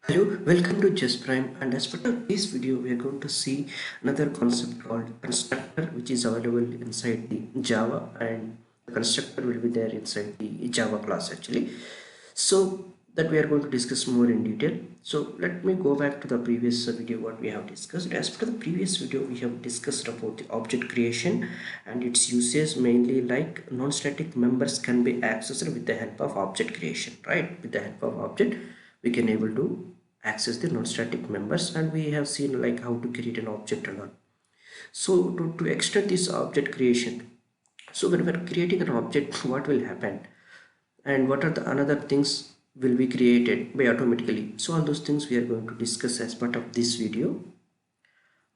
Hello, welcome to Just Prime, and as part of this video we are going to see another concept called constructor, which is available inside the Java, and the constructor will be there inside the Java class actually. So that we are going to discuss more in detail. So let me go back to the previous video what we have discussed. As per the previous video we have discussed about the object creation and its uses, mainly like non-static members can be accessed with the help of object creation, right? With the help of object we can able to access the non-static members, and we have seen like how to create an object and all. So to extend this object creation, so when we are creating an object, what will happen and what are the another things will be created by automatically. So all those things we are going to discuss as part of this video.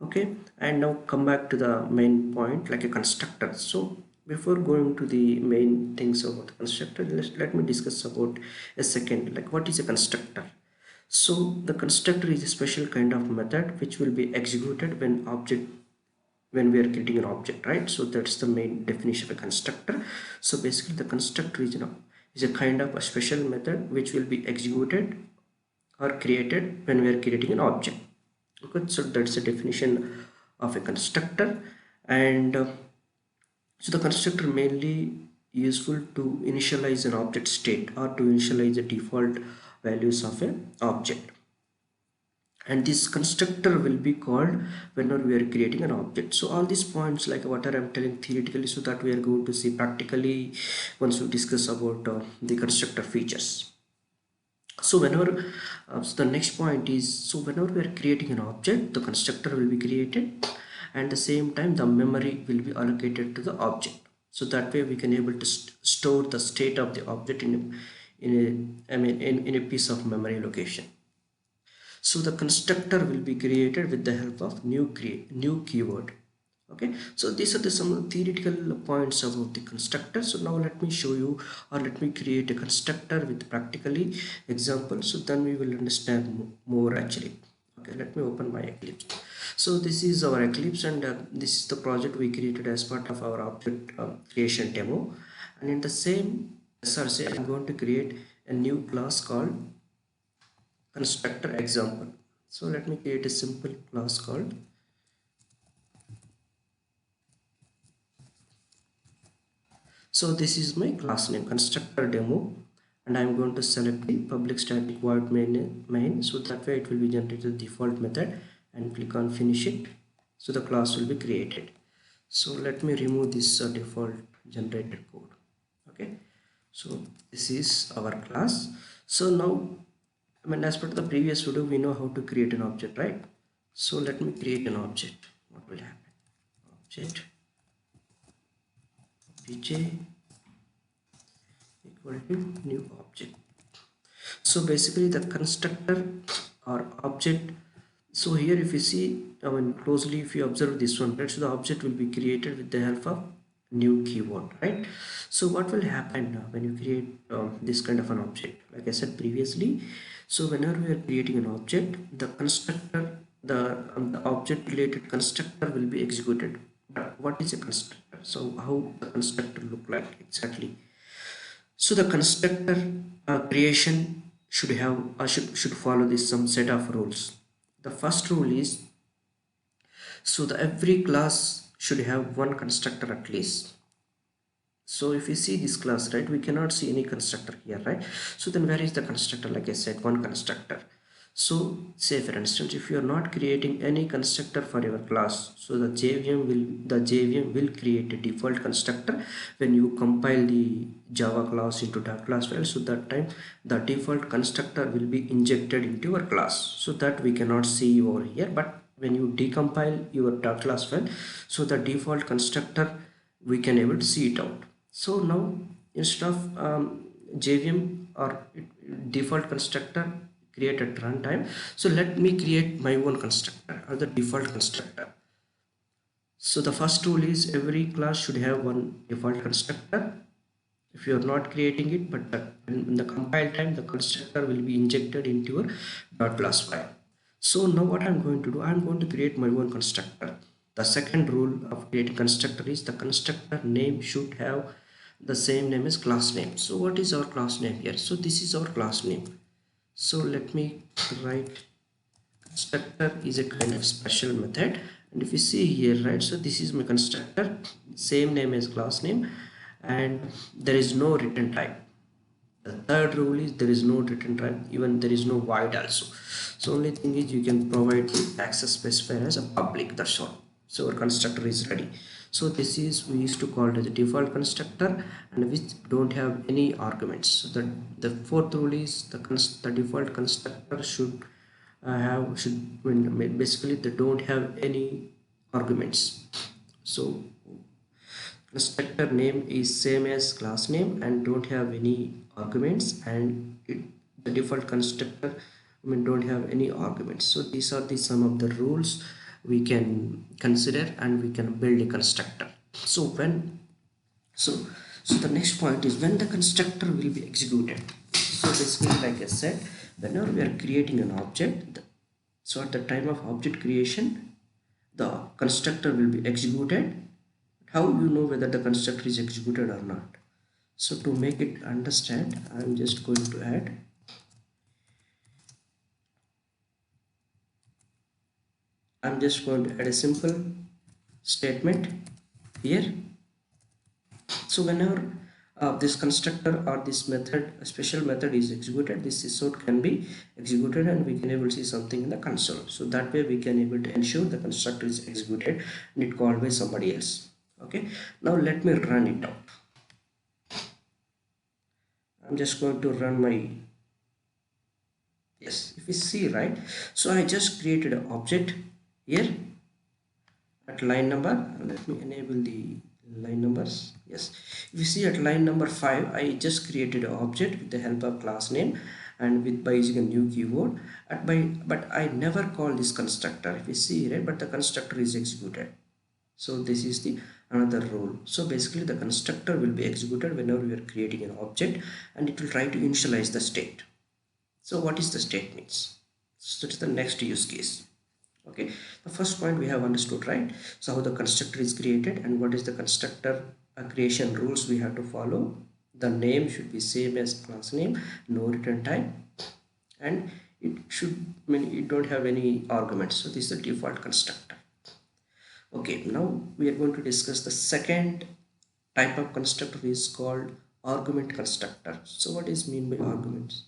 Okay, and now come back to the main point, like a constructor. So before going to the main things about the constructor, let me discuss about a second, like what is a constructor. So the constructor is a special kind of method which will be executed when we are creating an object, right? So that's the main definition of a constructor. So basically the constructor is a kind of a special method which will be executed or created when we are creating an object. Okay, so that's the definition of a constructor. And so the constructor mainly useful to initialize an object state or to initialize the default values of an object, and this constructor will be called whenever we are creating an object. So all these points like what I'm telling theoretically, so that we are going to see practically once we discuss about the constructor features. So whenever so the next point is, so whenever we are creating an object, the constructor will be created, and the same time the memory will be allocated to the object, so that way we can able to store the state of the object in a piece of memory location. So the constructor will be created with the help of new keyword. Okay, so these are some theoretical points about the constructor. So now let me show you, or let me create a constructor with practically example, so then we will understand more actually. Okay, let me open my Eclipse. So this is our Eclipse, and this is the project we created as part of our object creation demo. And in the same SRC I'm going to create a new class called constructor example. So let me create a simple class called, so this is my class name constructor demo, and I'm going to select the public static void main, so that way it will be generated the default method, and click on finish it. So the class will be created. So let me remove this default generated code. Okay, so this is our class. So now, I mean, as per the previous video, we know how to create an object, right? So let me create an object. What will happen? Object bj equal to new object. So basically the constructor or object, so here if you see, I mean closely, if you observe this one, right, so the object will be created with the help of new keyword, right? So what will happen now when you create this kind of an object, like I said previously, so whenever we are creating an object, the constructor, the object related constructor will be executed. But what is a constructor? So how the constructor look like exactly? So the constructor creation should have should follow this some set of rules. The first rule is, so the every class should have one constructor at least. So if you see this class, right, we cannot see any constructor here, right? So then where is the constructor? Like I said, one constructor. So say for instance, if you are not creating any constructor for your class, so the JVM will create a default constructor when you compile the Java class into .class file. So that time the default constructor will be injected into your class, so that we cannot see over here. But when you decompile your .class file, so the default constructor we can able to see it out. So now instead of JVM or default constructor create at runtime, so let me create my own constructor or the default constructor. So the first rule is every class should have one default constructor if you are not creating it, but in the compile time the constructor will be injected into your .class file. So now what I'm going to do, I'm going to create my own constructor. The second rule of creating constructor is the constructor name should have the same name as class name. So what is our class name here? So this is our class name. So let me write constructor is a kind of special method, and if you see here, right, so this is my constructor, same name as class name, and there is no return type. The third rule is there is no return type, even there is no void also. So only thing is you can provide the access specifier as a public, that's all. So our constructor is ready. So this is, we used to call it as a default constructor, and which don't have any arguments. So that the fourth rule is the default constructor should basically they don't have any arguments. So constructor name is same as class name and don't have any arguments, and the default constructor, don't have any arguments. So these are the some of the rules we can consider and we can build a constructor. So when so so the next point is when the constructor will be executed. So basically, like I said, whenever we are creating an object, so at the time of object creation, the constructor will be executed. How you know whether the constructor is executed or not? So to make it understand, I'm just going to add a simple statement here. So whenever this constructor or this method, a special method is executed, this sort can be executed and we can able to see something in the console. So that way we can able to ensure the constructor is executed and it called by somebody else. Okay, now let me run it out. I'm just going to run my, yes, if you see, right, so I just created an object here at line number, let me enable the line numbers. Yes, if you see at line number 5, I just created an object with the help of class name and with by using a new keyword but I never call this constructor, if you see, right, but the constructor is executed. So this is the another rule. So basically the constructor will be executed whenever we are creating an object, and it will try to initialize the state. So what is the state means? So it's the next use case. Okay, the first point we have understood, right? So how the constructor is created and what is the constructor creation rules we have to follow. The name should be same as class name, no return type, and it should it don't have any arguments. So this is the default constructor. Okay, now we are going to discuss the second type of constructor is called argument constructor. So what is mean by arguments?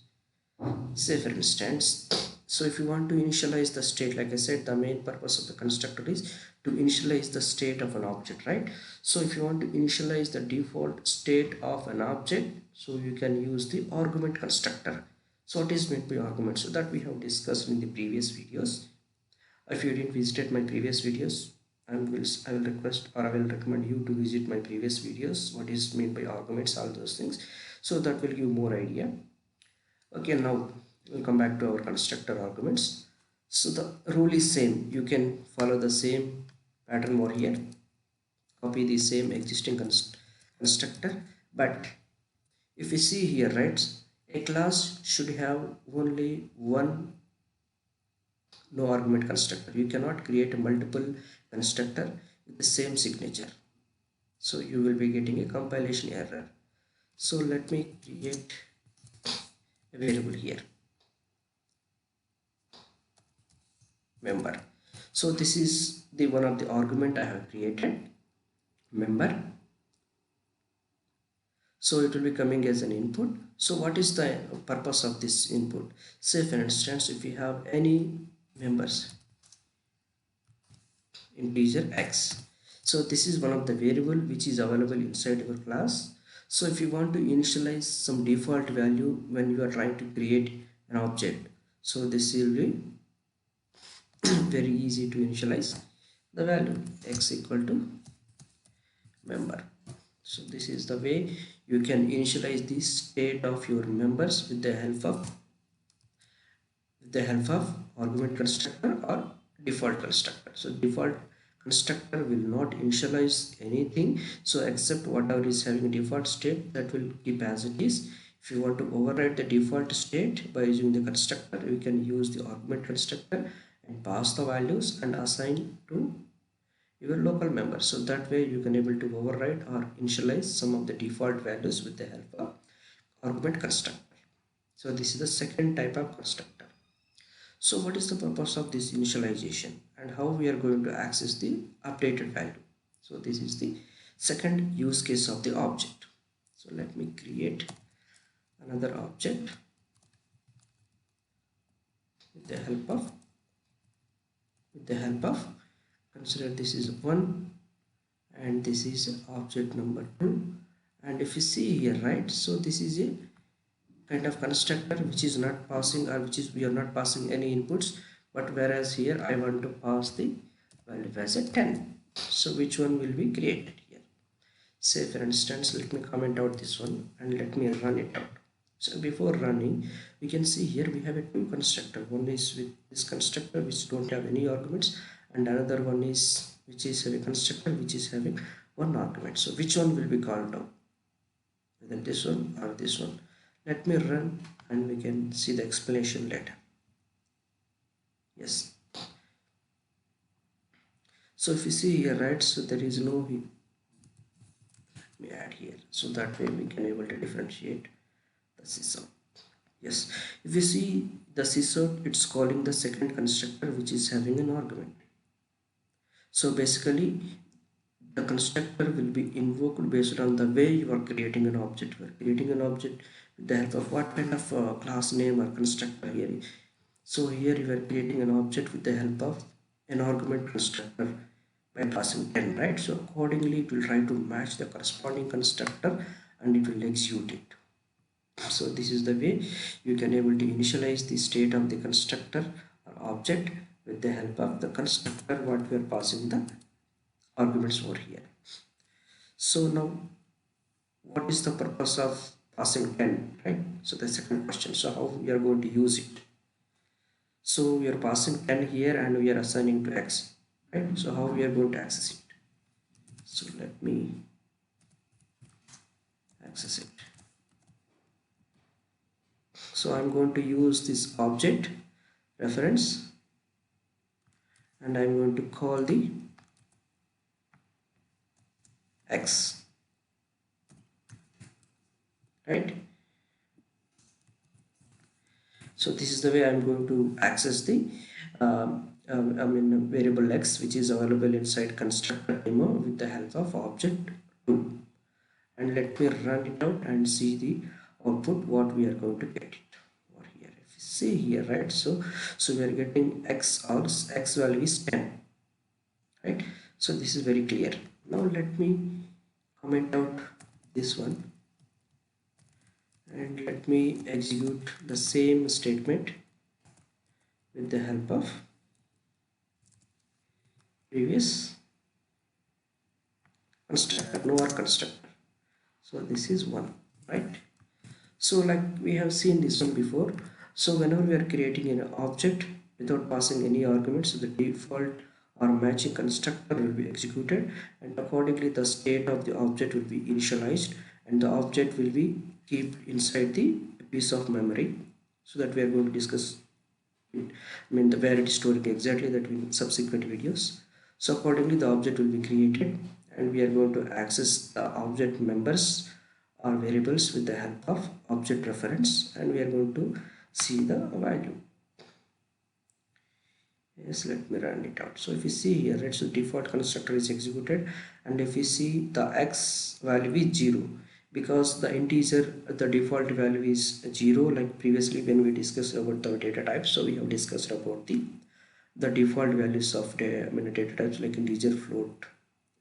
Say for instance, so if you want to initialize the state, like I said, the main purpose of the constructor is to initialize the state of an object, right? So if you want to initialize the default state of an object, so you can use the argument constructor. So what is meant by argument? So that we have discussed in the previous videos. If you didn't visit my previous videos, I will request or I will recommend you to visit my previous videos. What is meant by arguments, all those things. So that will give more idea. Okay, now we'll come back to our constructor arguments. So the rule is same. You can follow the same pattern over here. Copy the same existing constructor. But if you see here, right, a class should have only one no argument constructor. You cannot create a multiple constructor with the same signature. So you will be getting a compilation error. So let me create a variable here, member. So this is the one of the argument I have created, member. So it will be coming as an input. So what is the purpose of this input? Say for instance, if you have any members, integer x, so this is one of the variable which is available inside your class. So if you want to initialize some default value when you are trying to create an object, so this will be very easy to initialize the value x equal to member. So this is the way you can initialize the state of your members with the help of argument constructor or default constructor. So default constructor will not initialize anything, so except whatever is having default state, that will keep as it is. If you want to override the default state by using the constructor, you can use the argument constructor and pass the values and assign to your local member. So that way you can able to override or initialize some of the default values with the help of argument constructor. So this is the second type of constructor. So what is the purpose of this initialization and how we are going to access the updated value? So this is the second use case of the object. So let me create another object with the help of consider this is 1 and this is object number 2, and if you see here, right, so this is a kind of constructor which is not passing, or which is we are not passing any inputs, but whereas here I want to pass the value as a 10. So which one will be created here? Say for instance, let me comment out this one and let me run it out. So before running, we can see here we have a two constructor. One is with this constructor which don't have any arguments, and another one is which is a constructor which is having one argument. So which one will be called out, whether this one or this one? Let me run and we can see the explanation later. Yes, so if you see here, right, so there is no, let me add here, so that way we can able to differentiate the system. Yes, if you see the sysort, it's calling the second constructor which is having an argument. So basically the constructor will be invoked based on the way you are creating an object. You are creating an object with the help of what kind of class name or constructor here. So here you are creating an object with the help of an argument constructor by passing 10, right? So accordingly it will try to match the corresponding constructor and it will execute it. So this is the way you can able to initialize the state of the constructor or object with the help of the constructor what we are passing the arguments over here. So now what is the purpose of passing 10, right? So the second question, so how we are going to use it? So we are passing 10 here and we are assigning to x, right? So how we are going to access it? So let me access it. So I'm going to use this object reference and I'm going to call the x, right? So this is the way I'm going to access the variable x which is available inside constructor demo with the help of object 2, and let me run it out and see the output what we are going to get it over here. If you see here, right, so we are getting x, or x value is 10, right? So this is very clear. Now let me comment out this one and let me execute the same statement with the help of previous constructor, no or constructor. So this is 1, right? So like we have seen this one before, so whenever we are creating an object without passing any arguments, so the default or matching constructor will be executed, and accordingly the state of the object will be initialized and the object will be kept inside the piece of memory. So that we are going to discuss the where it is storing exactly that in subsequent videos. So accordingly the object will be created and we are going to access the object members or variables with the help of object reference, and we are going to see the value. Yes, let me run it out. So if you see here, right, so default constructor is executed, and if you see the x value is 0 because the integer, the default value is 0, like previously when we discussed about the data types. So we have discussed about the default values of the data types like integer, float,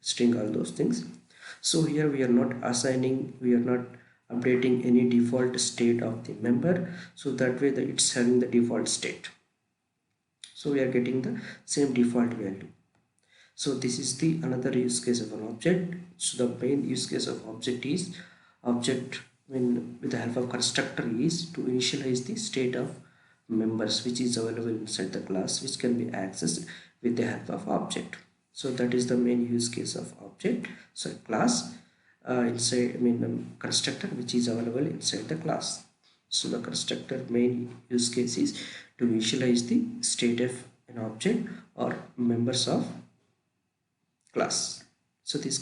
string, all those things. So here we are not assigning, we are not updating any default state of the member, so that way it's having the default state, so we are getting the same default value. So this is the another use case of an object. So the main use case of object is object when with the help of constructor is to initialize the state of members which is available inside the class, which can be accessed with the help of object. So that is the main use case of object. So class inside constructor which is available inside the class. So the constructor main use case is to initialize the state of an object or members of class. So these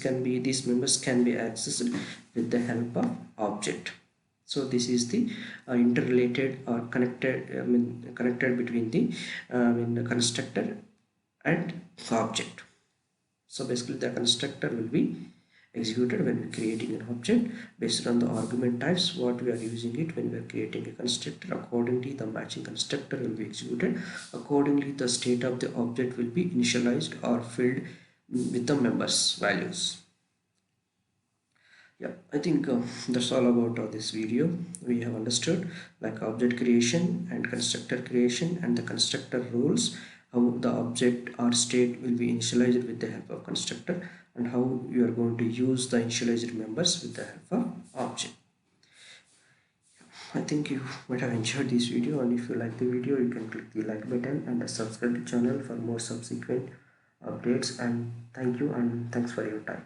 members can be accessed with the help of object. So this is the interrelated or connected, connected between the constructor and the object. So basically the constructor will be executed when we're creating an object based on the argument types what we are using it. When we are creating a constructor, accordingly the matching constructor will be executed. Accordingly the state of the object will be initialized or filled with the members values. Yeah, I think that's all about this video. We have understood like object creation and constructor creation and the constructor rules, how the object or state will be initialized with the help of constructor, and how you are going to use the initialized members with the help of object. I think you might have enjoyed this video, and if you like the video you can click the like button and subscribe to the channel for more subsequent updates. And thank you and thanks for your time.